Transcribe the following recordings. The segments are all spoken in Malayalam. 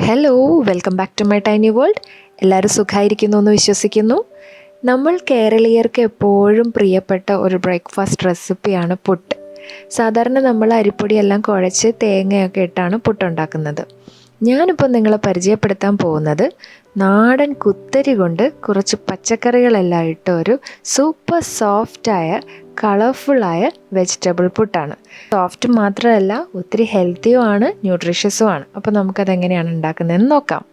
Hello, welcome back to my tiny world. എല്ലാവരും സുഖമായിരിക്കുന്നു എന്ന് വിശ്വസിക്കുന്നു. നമ്മൾ കേരളീയർക്ക് എപ്പോഴും പ്രിയപ്പെട്ട ഒരു ബ്രേക്ക്ഫാസ്റ്റ് റെസിപ്പിയാണ് പുട്ട്. സാധാരണ നമ്മൾ അരിപ്പൊടിയെല്ലാം കുഴച്ച് തേങ്ങയൊക്കെ ഇട്ടാണ് പുട്ടുണ്ടാക്കുന്നത്. ഞാനിപ്പോൾ നിങ്ങളെ പരിചയപ്പെടുത്താൻ പോകുന്നത് നാടൻ കുത്തരി കൊണ്ട് കുറച്ച് പച്ചക്കറികളെല്ലാം ഇട്ട ഒരു സൂപ്പർ സോഫ്റ്റായ കളർഫുള്ളായ വെജിറ്റബിൾ പുട്ടാണ്. സോഫ്റ്റ് മാത്രമല്ല, ഒത്തിരി ഹെൽത്തിയുമാണ്, ന്യൂട്രീഷ്യസുമാണ്. അപ്പോൾ നമുക്കതെങ്ങനെയാണ് ഉണ്ടാക്കുന്നതെന്ന് നോക്കാം.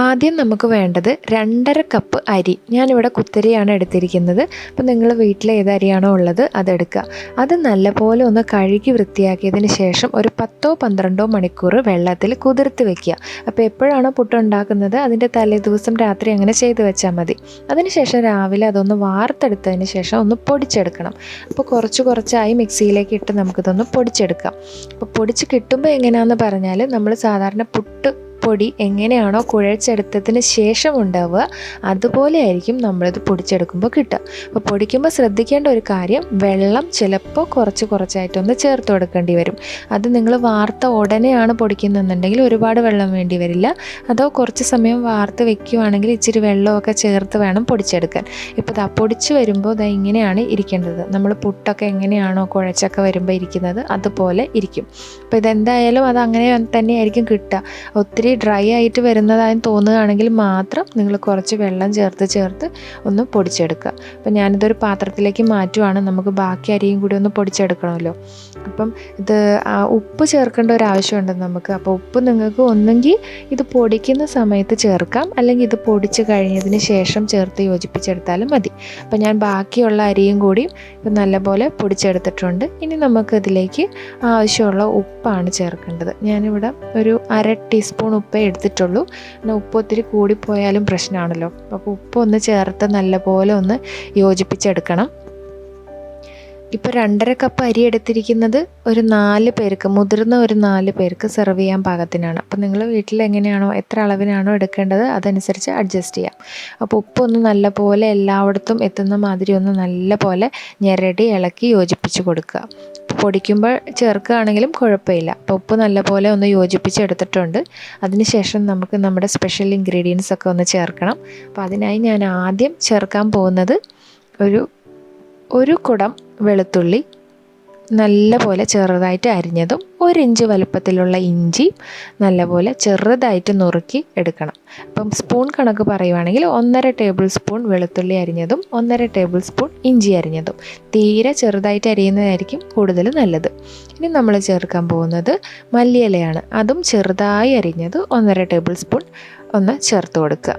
ആദ്യം നമുക്ക് വേണ്ടത് 2.5 കപ്പ് അരി. ഞാനിവിടെ കുത്തരിയാണ് എടുത്തിരിക്കുന്നത്. അപ്പോൾ നിങ്ങൾ വീട്ടിൽ ഏത് അരിയാണോ ഉള്ളത് അതെടുക്കുക. അത് നല്ലപോലെ ഒന്ന് കഴുകി വൃത്തിയാക്കിയതിന് ശേഷം ഒരു 10-12 മണിക്കൂർ വെള്ളത്തിൽ കുതിർത്ത് വെക്കുക. അപ്പോൾ എപ്പോഴാണോ പുട്ടുണ്ടാക്കുന്നത് അതിൻ്റെ തലേ ദിവസം രാത്രി അങ്ങനെ ചെയ്ത് വെച്ചാൽ മതി. അതിനുശേഷം രാവിലെ അതൊന്ന് വാർത്തെടുത്തതിന് ശേഷം ഒന്ന് പൊടിച്ചെടുക്കണം. അപ്പോൾ കുറച്ചായി മിക്സിയിലേക്ക് ഇട്ട് നമുക്കിതൊന്ന് പൊടിച്ചെടുക്കാം. അപ്പോൾ പൊടിച്ച് കിട്ടുമ്പോൾ എങ്ങനെയാണെന്ന് പറഞ്ഞാൽ, നമ്മൾ സാധാരണ പുട്ട് പൊടി എങ്ങനെയാണോ കുഴച്ചെടുത്തതിന് ശേഷം ഉണ്ടാവുക അതുപോലെ ആയിരിക്കും നമ്മളിത് പൊടിച്ചെടുക്കുമ്പോൾ കിട്ടുക. അപ്പോൾ പൊടിക്കുമ്പോൾ ശ്രദ്ധിക്കേണ്ട ഒരു കാര്യം, വെള്ളം ചിലപ്പോൾ കുറച്ചായിട്ടൊന്ന് ചേർത്ത് കൊടുക്കേണ്ടി വരും. അത് നിങ്ങൾ വാർത്ത ഉടനെയാണ് പൊടിക്കുന്നതെന്നുണ്ടെങ്കിൽ ഒരുപാട് വെള്ളം വേണ്ടി വരില്ല. അതോ കുറച്ച് സമയം വാർത്ത് വെക്കുകയാണെങ്കിൽ ഇച്ചിരി വെള്ളമൊക്കെ ചേർത്ത് വേണം പൊടിച്ചെടുക്കാൻ. ഇപ്പോൾ ഇതാ പൊടിച്ച് വരുമ്പോൾ ഇതാ ഇങ്ങനെയാണ് ഇരിക്കേണ്ടത്. നമ്മൾ പുട്ടൊക്കെ എങ്ങനെയാണോ കുഴച്ചൊക്കെ വരുമ്പോൾ ഇരിക്കുന്നത് അതുപോലെ ഇരിക്കും. അപ്പോൾ ഇതെന്തായാലും അത് അങ്ങനെ തന്നെയായിരിക്കും കിട്ടുക. ഒത്തിരി ഡ്രൈ ആയിട്ട് വരുന്നതായി തോന്നുകയാണെങ്കിൽ മാത്രം നിങ്ങൾ കുറച്ച് വെള്ളം ചേർത്ത് ഒന്ന് പൊടിച്ചെടുക്കുക. അപ്പം ഞാനിതൊരു പാത്രത്തിലേക്ക് മാറ്റുവാണ്. നമുക്ക് ബാക്കി അരിയും കൂടി ഒന്ന് പൊടിച്ചെടുക്കണമല്ലോ. അപ്പം ഇത് ഉപ്പ് ചേർക്കേണ്ട ഒരു ആവശ്യമുണ്ട് നമുക്ക്. അപ്പോൾ ഉപ്പ് നിങ്ങൾക്ക് ഒന്നെങ്കിൽ ഇത് പൊടിക്കുന്ന സമയത്ത് ചേർക്കാം, അല്ലെങ്കിൽ ഇത് പൊടിച്ച് കഴിഞ്ഞതിന് ശേഷം ചേർത്ത് യോജിപ്പിച്ചെടുത്താലും മതി. അപ്പം ഞാൻ ബാക്കിയുള്ള അരിയും കൂടി ഇപ്പം നല്ലപോലെ പൊടിച്ചെടുത്തിട്ടുണ്ട്. ഇനി നമുക്കിതിലേക്ക് ആവശ്യമുള്ള ഉപ്പാണ് ചേർക്കേണ്ടത്. ഞാനിവിടെ ഒരു 1/2 ടീസ്പൂൺ ഉപ്പേ എടുത്തിട്ടുള്ളൂ. പിന്നെ ഉപ്പ് ഒത്തിരി കൂടിപ്പോയാലും പ്രശ്നമാണല്ലോ. അപ്പോൾ ഉപ്പ് ഒന്ന് ചേർത്ത് നല്ലപോലെ ഒന്ന് യോജിപ്പിച്ചെടുക്കണം. ഇപ്പോൾ 2.5 കപ്പ് അരി എടുത്തിരിക്കുന്നത് ഒരു 4 പേർക്ക്, മുതിർന്ന ഒരു 4 പേർക്ക് സെർവ് ചെയ്യാൻ പാകത്തിനാണ്. അപ്പോൾ നിങ്ങൾ വീട്ടിൽ എങ്ങനെയാണോ എത്ര അളവിനാണോ എടുക്കേണ്ടത് അതനുസരിച്ച് അഡ്ജസ്റ്റ് ചെയ്യാം. അപ്പോൾ ഉപ്പൊന്ന് നല്ലപോലെ എല്ലായിടത്തും എത്തുന്ന മാതിരി ഒന്ന് നല്ലപോലെ ഞെരടി ഇളക്കി യോജിപ്പിച്ച് കൊടുക്കുക. പൊടിക്കുമ്പോൾ ചേർക്കുകയാണെങ്കിലും കുഴപ്പമില്ല. അപ്പോൾ ഉപ്പ് നല്ലപോലെ ഒന്ന് യോജിപ്പിച്ചെടുത്തിട്ടുണ്ട്. അതിനുശേഷം നമുക്ക് നമ്മുടെ സ്പെഷ്യൽ ഇൻഗ്രീഡിയൻസ് ഒക്കെ ഒന്ന് ചേർക്കണം. അപ്പോൾ അതിനായി ഞാൻ ആദ്യം ചേർക്കാൻ പോകുന്നത് ഒരു കുടം വെളുത്തുള്ളി നല്ലപോലെ ചെറുതായിട്ട് അരിഞ്ഞതും 1 ഇഞ്ച് വലുപ്പത്തിലുള്ള ഇഞ്ചി നല്ലപോലെ ചെറുതായിട്ട് നുറുക്കി എടുക്കണം. അപ്പം സ്പൂൺ കണക്ക് പറയുവാണെങ്കിൽ 1.5 ടേബിൾ സ്പൂൺ വെളുത്തുള്ളി അരിഞ്ഞതും 1.5 ടേബിൾ സ്പൂൺ ഇഞ്ചി അരിഞ്ഞതും. തീരെ ചെറുതായിട്ട് അരിയുന്നതായിരിക്കും കൂടുതൽ നല്ലത്. ഇനി നമ്മൾ ചേർക്കാൻ പോകുന്നത് മല്ലിയിലയാണ്. അതും ചെറുതായി അരിഞ്ഞത് 1.5 ടേബിൾ സ്പൂൺ ഒന്ന് ചേർത്ത് കൊടുക്കുക.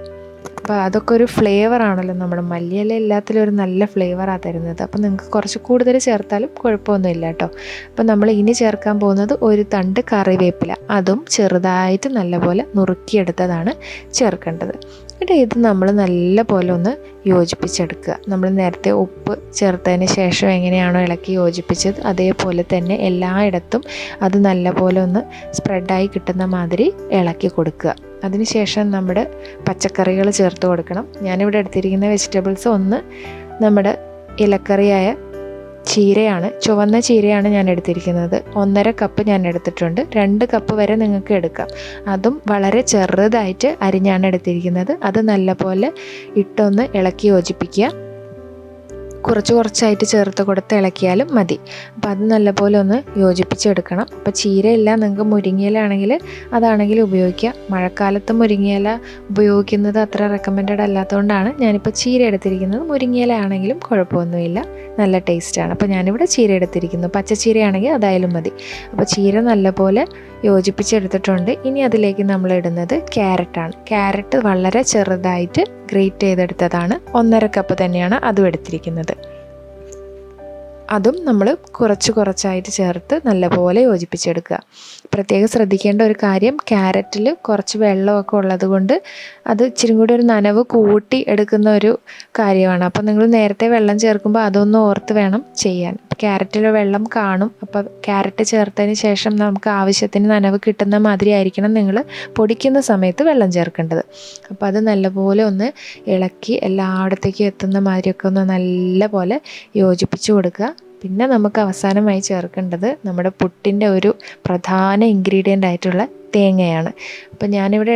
അപ്പോൾ അതൊക്കെ ഒരു ഫ്ലേവറാണല്ലോ, നമ്മുടെ മല്ലിയില എല്ലാത്തിലും ഒരു നല്ല ഫ്ലേവറാണ് തരുന്നത്. അപ്പോൾ നിങ്ങൾക്ക് കുറച്ച് കൂടുതൽ ചേർത്താലും കുഴപ്പമൊന്നുമില്ല കേട്ടോ. അപ്പോൾ നമ്മൾ ഇനി ചേർക്കാൻ പോകുന്നത് ഒരു തണ്ട് കറിവേപ്പില, അതും ചെറുതായിട്ട് നല്ലപോലെ നുറുക്കിയെടുത്തതാണ് ചേർക്കേണ്ടത്. എന്നിട്ട് ഇത് നമ്മൾ നല്ലപോലെ ഒന്ന് യോജിപ്പിച്ചെടുക്കുക. നമ്മൾ നേരത്തെ ഉപ്പ് ചേർത്തതിന് ശേഷം എങ്ങനെയാണോ ഇളക്കി യോജിപ്പിച്ചത് അതേപോലെ തന്നെ എല്ലായിടത്തും അത് നല്ലപോലെ ഒന്ന് സ്പ്രെഡായി കിട്ടുന്ന മാതിരി ഇളക്കി കൊടുക്കുക. അതിനുശേഷം നമ്മുടെ പച്ചക്കറികൾ ചേർത്ത് കൊടുക്കണം. ഞാനിവിടെ എടുത്തിരിക്കുന്ന വെജിറ്റബിൾസ് ഒന്ന് നമ്മുടെ ഇലക്കറിയായ ചീരയാണ്, ചുവന്ന ചീരയാണ് ഞാൻ എടുത്തിരിക്കുന്നത്. 1.5 കപ്പ് ഞാൻ എടുത്തിട്ടുണ്ട്. 2 കപ്പ് വരെ നിങ്ങൾക്ക് എടുക്കാം. അതും വളരെ ചെറുതായിട്ട് അരിഞ്ഞാണ് എടുത്തിരിക്കുന്നത്. അത് നല്ലപോലെ ഇട്ടൊന്ന് ഇളക്കി യോജിപ്പിക്കുക. കുറച്ചായിട്ട് ചേർത്ത് കൊടുത്ത് ഇളക്കിയാലും മതി. അപ്പോൾ അത് നല്ലപോലെ ഒന്ന് യോജിപ്പിച്ചെടുക്കണം. അപ്പോൾ ചീരയില്ല, നിങ്ങൾക്ക് മുരിങ്ങയില ആണെങ്കിൽ അതാണെങ്കിൽ ഉപയോഗിക്കുക. മഴക്കാലത്ത് മുരിങ്ങയില ഉപയോഗിക്കുന്നത് അത്ര റെക്കമെൻഡഡ് അല്ലാത്തതുകൊണ്ടാണ് ഞാനിപ്പോൾ ചീര എടുത്തിരിക്കുന്നത്. മുരിങ്ങയില ആണെങ്കിലും കുഴപ്പമൊന്നുമില്ല, നല്ല ടേസ്റ്റാണ്. അപ്പോൾ ഞാനിവിടെ ചീര എടുത്തിരിക്കുന്നു. പച്ചച്ചീരയാണെങ്കിൽ അതായാലും മതി. അപ്പോൾ ചീര നല്ലപോലെ യോജിപ്പിച്ചെടുത്തിട്ടുണ്ട്. ഇനി അതിലേക്ക് നമ്മൾ ഇടുന്നത് ക്യാരറ്റാണ്. ക്യാരറ്റ് വളരെ ചെറുതായിട്ട് ഗ്രേറ്റ് ചെയ്തെടുത്തതാണ്. 1.5 കപ്പ് തന്നെയാണ് അതും എടുത്തിരിക്കുന്നത്. അതും നമ്മൾ കുറച്ചായിട്ട് ചേർത്ത് നല്ലപോലെ യോജിപ്പിച്ചെടുക്കുക. പ്രത്യേകം ശ്രദ്ധിക്കേണ്ട ഒരു കാര്യം, ക്യാരറ്റിൽ കുറച്ച് വെള്ളമൊക്കെ ഉള്ളത് കൊണ്ട് അത് ഇച്ചിരി കൂടി ഒരു നനവ് കൂട്ടി എടുക്കുന്ന ഒരു കാര്യമാണ്. അപ്പോൾ നിങ്ങൾ നേരത്തെ വെള്ളം ചേർക്കുമ്പോൾ അതൊന്ന് ഓർത്ത് വേണം ചെയ്യാൻ. ക്യാരറ്റിൽ വെള്ളം കാണും. അപ്പോൾ ക്യാരറ്റ് ചേർത്തതിന് ശേഷം നമുക്ക് ആവശ്യത്തിന് നനവ് കിട്ടുന്ന മാതിരി ആയിരിക്കണം നിങ്ങൾ പൊടിക്കുന്ന സമയത്ത് വെള്ളം ചേർക്കേണ്ടത്. അപ്പോൾ അത് നല്ലപോലെ ഒന്ന് ഇളക്കി എല്ലായിടത്തേക്കും എത്തുന്ന മാതിരിയൊക്കെ ഒന്ന് നല്ലപോലെ യോജിപ്പിച്ച് കൊടുക്കുക. പിന്നെ നമുക്ക് അവസാനമായി ചേർക്കേണ്ടത് നമ്മുടെ പുട്ടിൻ്റെ ഒരു പ്രധാന ഇൻഗ്രീഡിയൻ്റ് ആയിട്ടുള്ള തേങ്ങയാണ്. അപ്പോൾ ഞാനിവിടെ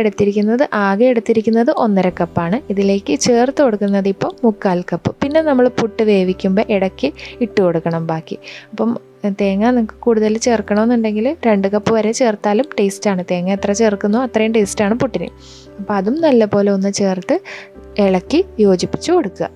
ആകെ എടുത്തിരിക്കുന്നത് 1.5 കപ്പാണ്. ഇതിലേക്ക് ചേർത്ത് കൊടുക്കുന്നത് ഇപ്പോൾ 3/4 കപ്പ്. പിന്നെ നമ്മൾ പുട്ട് വേവിക്കുമ്പോൾ ഇടയ്ക്ക് ഇട്ട് കൊടുക്കണം ബാക്കി. അപ്പം തേങ്ങ നിങ്ങൾക്ക് കൂടുതൽ ചേർക്കണമെന്നുണ്ടെങ്കിൽ 2 കപ്പ് വരെ ചേർത്താലും ടേസ്റ്റാണ്. തേങ്ങ എത്ര ചേർക്കുന്നോ അത്രയും ടേസ്റ്റാണ് പുട്ടിന്. അപ്പോൾ അതും നല്ലപോലെ ഒന്ന് ചേർത്ത് ഇളക്കി യോജിപ്പിച്ച് കൊടുക്കുക.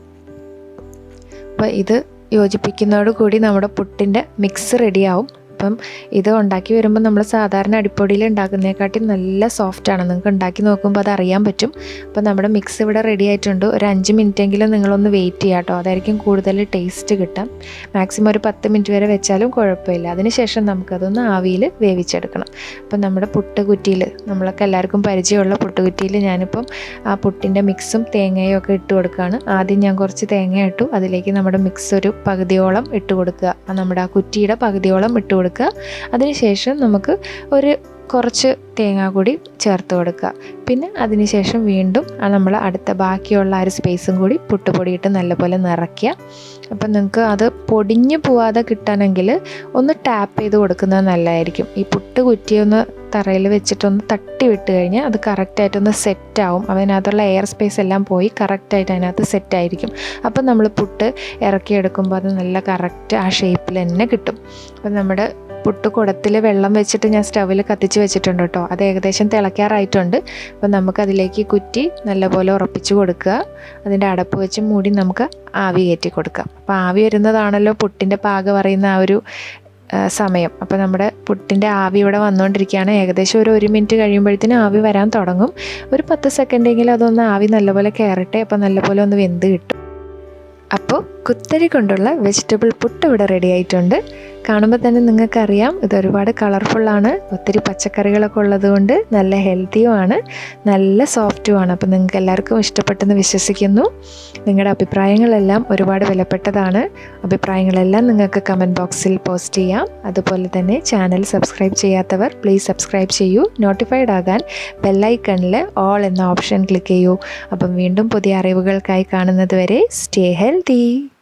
അപ്പോൾ ഇത് യോജിപ്പിക്കുന്നതോട് കൂടി നമ്മുടെ പുട്ടിൻ്റെ മിക്സ് റെഡിയാവും. അപ്പം ഇത് ഉണ്ടാക്കി വരുമ്പോൾ നമ്മൾ സാധാരണ അടിപ്പൊടിയിൽ ഉണ്ടാക്കുന്നതിനെക്കാട്ടി നല്ല സോഫ്റ്റാണ്. നിങ്ങൾക്ക് ഉണ്ടാക്കി നോക്കുമ്പോൾ അത് അറിയാൻ പറ്റും. അപ്പോൾ നമ്മുടെ മിക്സ് ഇവിടെ റെഡി ആയിട്ടുണ്ട്. ഒരു 5 മിനിറ്റെങ്കിലും നിങ്ങളൊന്ന് വെയിറ്റ് ചെയ്യുക കേട്ടോ. അതായിരിക്കും കൂടുതൽ ടേസ്റ്റ് കിട്ടാം. മാക്സിമം ഒരു 10 മിനിറ്റ് വരെ വെച്ചാലും കുഴപ്പമില്ല. അതിനുശേഷം നമുക്കതൊന്ന് ആവിയിൽ വേവിച്ചെടുക്കണം. അപ്പം നമ്മുടെ പുട്ടുകുറ്റിയിൽ നമ്മളൊക്കെ എല്ലാവർക്കും പരിചയമുള്ള പുട്ടുകുറ്റിയിൽ ഞാനിപ്പം ആ പുട്ടിൻ്റെ മിക്സും തേങ്ങയും ഒക്കെ ഇട്ട് കൊടുക്കുകയാണ്. ആദ്യം ഞാൻ കുറച്ച് തേങ്ങ ഇട്ടു. അതിലേക്ക് നമ്മുടെ മിക്സ് ഒരു പകുതിയോളം ഇട്ട് കൊടുക്കുക. നമ്മുടെ ആ കുറ്റിയുടെ പകുതിയോളം ഇട്ട് കൊടുക്കുക. അതിനുശേഷം നമുക്ക് കുറച്ച് തേങ്ങ കൂടി ചേർത്ത് കൊടുക്കുക. പിന്നെ അതിനുശേഷം വീണ്ടും നമ്മൾ അടുത്ത ബാക്കിയുള്ള ആ ഒരു സ്പേസും കൂടി പുട്ടുപൊടിയിട്ട് നല്ലപോലെ നിറയ്ക്കുക. അപ്പം നിങ്ങൾക്ക് അത് പൊടിഞ്ഞു പോവാതെ കിട്ടണമെങ്കിൽ ഒന്ന് ടാപ്പ് ചെയ്ത് കൊടുക്കുന്നത് നല്ലതായിരിക്കും. ഈ പുട്ട് കുറ്റിയൊന്ന് തറയിൽ വെച്ചിട്ടൊന്ന് തട്ടി വിട്ട് കഴിഞ്ഞാൽ അത് കറക്റ്റായിട്ടൊന്ന് സെറ്റാവും. അതിനകത്തുള്ള എയർ സ്പേസ് എല്ലാം പോയി കറക്റ്റായിട്ട് അതിനകത്ത് സെറ്റായിരിക്കും. അപ്പം നമ്മൾ പുട്ട് ഇറക്കിയെടുക്കുമ്പോൾ അത് നല്ല കറക്റ്റ് ആ ഷേപ്പിൽ തന്നെ കിട്ടും. അപ്പം നമ്മുടെ പുട്ട് കുടത്തിൽ വെള്ളം വെച്ചിട്ട് ഞാൻ സ്റ്റൗവിൽ കത്തിച്ച് വെച്ചിട്ടുണ്ട് കേട്ടോ. അത് ഏകദേശം തിളയ്ക്കാറായിട്ടുണ്ട്. അപ്പം നമുക്കതിലേക്ക് കുറ്റി നല്ലപോലെ ഉറപ്പിച്ച് കൊടുക്കുക. അതിൻ്റെ അടപ്പ് വെച്ച് മൂടി നമുക്ക് ആവി കയറ്റി കൊടുക്കാം. അപ്പോൾ ആവി വരുന്നതാണല്ലോ പുട്ടിൻ്റെ പാകം അറിയുന്ന ആ ഒരു സമയം. അപ്പോൾ നമ്മുടെ പുട്ടിൻ്റെ ആവി ഇവിടെ വന്നുകൊണ്ടിരിക്കുകയാണ്. ഏകദേശം ഒരു 1 മിനിറ്റ് കഴിയുമ്പോഴത്തേനും ആവി വരാൻ തുടങ്ങും. ഒരു 10 സെക്കൻഡെങ്കിലും അതൊന്ന് ആവി നല്ലപോലെ കയറട്ടെ. അപ്പോൾ നല്ലപോലെ ഒന്ന് വെന്ത് കിട്ടും. അപ്പോൾ കുത്തരി കൊണ്ടുള്ള വെജിറ്റബിൾ പുട്ട് ഇവിടെ റെഡി ആയിട്ടുണ്ട്. കാണുമ്പോൾ തന്നെ നിങ്ങൾക്കറിയാം ഇത് ഒരുപാട് കളർഫുള്ളാണ്. ഒത്തിരി പച്ചക്കറികളൊക്കെ ഉള്ളതുകൊണ്ട് നല്ല ഹെൽത്തിയുമാണ്, നല്ല സോഫ്റ്റുമാണ്. അപ്പോൾ നിങ്ങൾക്ക് എല്ലാവർക്കും ഇഷ്ടപ്പെട്ടെന്ന് വിശ്വസിക്കുന്നു. നിങ്ങളുടെ അഭിപ്രായങ്ങളെല്ലാം ഒരുപാട് വിലപ്പെട്ടതാണ്. അഭിപ്രായങ്ങളെല്ലാം നിങ്ങൾക്ക് കമൻറ്റ് ബോക്സിൽ പോസ്റ്റ് ചെയ്യാം. അതുപോലെ തന്നെ ചാനൽ സബ്സ്ക്രൈബ് ചെയ്യാത്തവർ പ്ലീസ് സബ്സ്ക്രൈബ് ചെയ്യൂ. നോട്ടിഫൈഡ് ആകാൻ ബെല്ലൈക്കണിൽ ഓൾ എന്ന ഓപ്ഷൻ ക്ലിക്ക് ചെയ്യൂ. അപ്പം വീണ്ടും പുതിയ അറിവുകൾക്കായി കാണുന്നത് വരെ സ്റ്റേ ഹെൽത്തി.